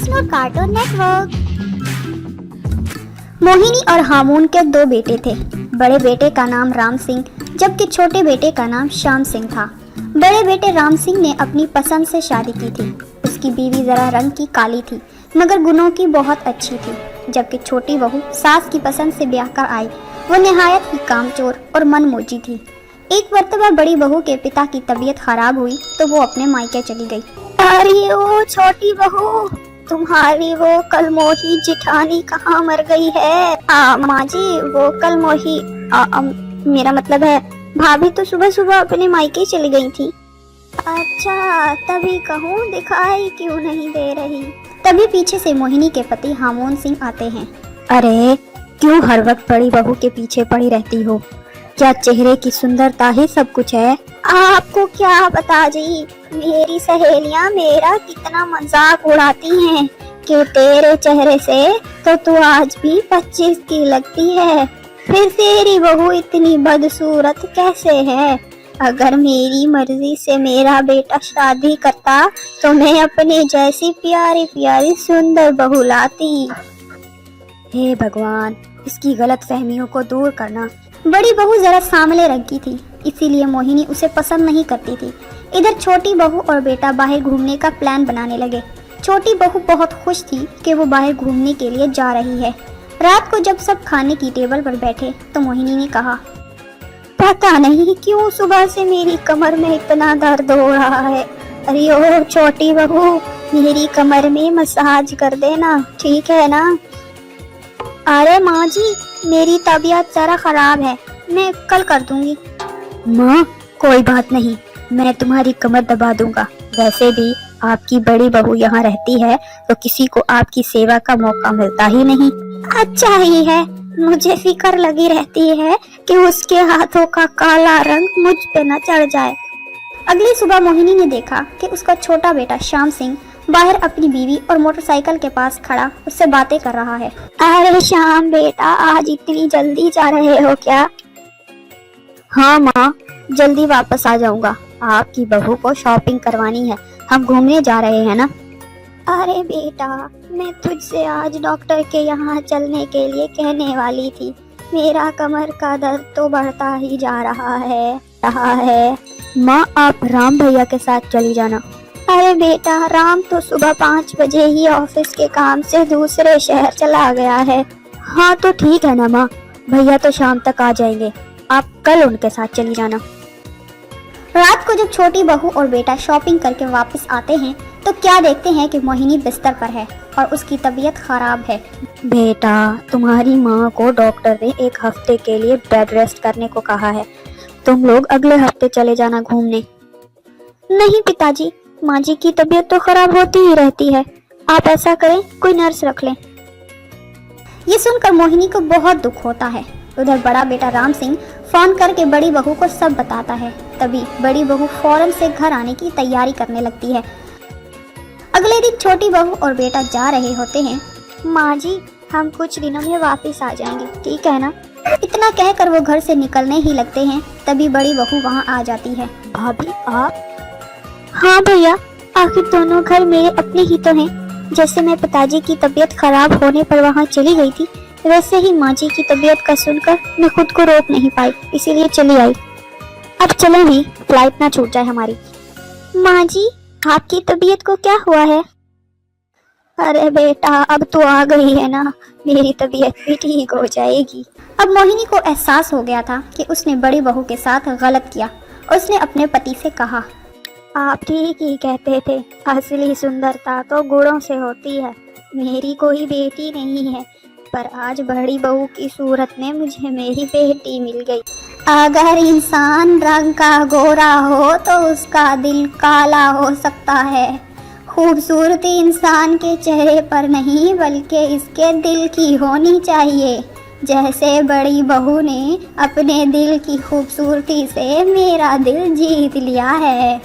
स्नूर cartoon network. Mohini और हामून के दो बेटे थे। बड़े बेटे का नाम राम सिंह जबकि छोटे बेटे का नाम श्याम सिंह था। बड़े बेटे राम सिंह ने अपनी पसंद से शादी की थी। उसकी बीवी जरा रंग की काली थी मगर गुणों की बहुत अच्छी थी। जबकि छोटी बहू सास की पसंद से ब्याह कर आई। वो निहायत ही कामचोर और मनमोजी थी। एक मर्तबा बड़ी बहू के पिता की तबीयत खराब हुई तो वो अपने मायके चली गई। अरे ओ छोटी बहू, तुम्हारी वो कलमोही जिठानी कहाँ मर गई है? माँ जी, वो कलमोही मेरा मतलब है भाभी तो सुबह सुबह अपने मायके चली गई थी। अच्छा, तभी कहूँ दिखाई क्यों नहीं दे रही। तभी पीछे से मोहिनी के पति हामून सिंह आते हैं। अरे क्यों हर वक्त बड़ी बहू के पीछे पड़ी रहती हो? क्या चेहरे की सुंदरता ही सब कुछ है? आपको क्या पता जी, मेरी सहेलियां मेरा कितना मजाक उड़ाती हैं कि तेरे चेहरे से तो तू आज भी 25 की लगती है, फिर तेरी बहू इतनी बदसूरत कैसे है? अगर मेरी मर्जी से मेरा बेटा शादी करता तो मैं अपने जैसी प्यारी प्यारी सुंदर बहू लाती। हे भगवान, इसकी गलत फहमियों को दूर करना। बड़ी बहू जरा सांवले रंग की थी, इसीलिए मोहिनी उसे पसंद नहीं करती थी। इधर छोटी बहू और बेटा बाहर घूमने का प्लान बनाने लगे। छोटी बहू बहुत खुश थी कि वो बाहर घूमने के लिए जा रही है। रात को जब सब खाने की टेबल पर बैठे तो मोहिनी ने कहा, पता नहीं क्यों सुबह से मेरी कमर में इतना दर्द हो रहा है। अरे ओ छोटी बहू, मेरी कमर में मसाज कर देना, ठीक है ना? अरे माँ जी, मेरी तबीयत जरा खराब है, मैं कल कर दूंगी। माँ कोई बात नहीं, मैं तुम्हारी कमर दबा दूंगा। वैसे भी आपकी बड़ी बहू यहाँ रहती है तो किसी को आपकी सेवा का मौका मिलता ही नहीं। अच्छा ही है, मुझे फिक्र लगी रहती है कि उसके हाथों का काला रंग मुझ पे न चढ़ जाए। अगली सुबह मोहिनी ने देखा कि उसका छोटा बेटा श्याम सिंह बाहर अपनी बीवी और मोटरसाइकिल के पास खड़ा उससे बातें कर रहा है। अरे श्याम बेटा, आज इतनी जल्दी जा रहे हो क्या? हाँ माँ, जल्दी वापस आ जाऊंगा। आपकी बहू को शॉपिंग करवानी है, हम घूमने जा रहे हैं ना। अरे बेटा, मैं तुझसे आज डॉक्टर के यहाँ चलने के लिए कहने वाली थी। मेरा कमर का दर्द तो बढ़ता ही जा रहा है। माँ, आप राम भैया के साथ चली जाना। अरे बेटा, राम तो सुबह 5 बजे ही ऑफिस के काम से दूसरे शहर चला गया है। हाँ तो ठीक है ना माँ, भैया तो शाम तक आ जाएंगे, आप कल उनके साथ चली जाना। रात को जब छोटी बहू और बेटा शॉपिंग करके वापस आते हैं तो क्या देखते हैं कि मोहिनी बिस्तर पर है और उसकी तबीयत खराब है। बेटा, तुम्हारी माँ को डॉक्टर ने 1 हफ्ते के लिए बेड रेस्ट करने को कहा है। तुम लोग अगले हफ्ते चले जाना घूमने। नहीं पिताजी, माँ जी की तबीयत तो खराब होती ही रहती है। आप ऐसा करें, कोई नर्स रख लें। ये सुनकर मोहिनी को बहुत दुख होता है। उधर बड़ा बेटा राम सिंह फोन करके बड़ी बहू को सब बताता है। तभी बड़ी बहू फौरन से घर आने की तैयारी करने लगती है। अगले दिन छोटी बहू और बेटा जा रहे होते हैं। माँ जी, हम कुछ दिनों में वापस आ जाएंगे, ठीक है ना? इतना कहकर वो घर से निकलने ही लगते हैं। तभी बड़ी बहू वहाँ आ जाती है। भाभी आप? हाँ भैया, आखिर दोनों घर मेरे अपने ही तो हैं। जैसे मैं पिताजी की तबीयत खराब होने पर वहाँ चली गई थी, वैसे ही माँ जी की तबीयत का सुनकर मैं खुद को रोक नहीं पाई, इसीलिए चली आई। अब चलो भी, फ्लाइट ना छूट जाए हमारी। माँ जी, आपकी तबीयत को क्या हुआ है? अरे बेटा, अब तो आ गई है ना, मेरी तबीयत भी ठीक हो जाएगी। अब मोहिनी को एहसास हो गया था कि उसने बड़ी बहू के साथ गलत किया। उसने अपने पति से कहा, आप ठीक ही कहते थे, असली सुंदरता तो गुणों से होती है। मेरी कोई बेटी नहीं है, पर आज बड़ी बहू की सूरत में मुझे मेरी बेटी मिल गई। अगर इंसान रंग का गोरा हो तो उसका दिल काला हो सकता है। खूबसूरती इंसान के चेहरे पर नहीं बल्कि इसके दिल की होनी चाहिए। जैसे बड़ी बहू ने अपने दिल की खूबसूरती से मेरा दिल जीत लिया है।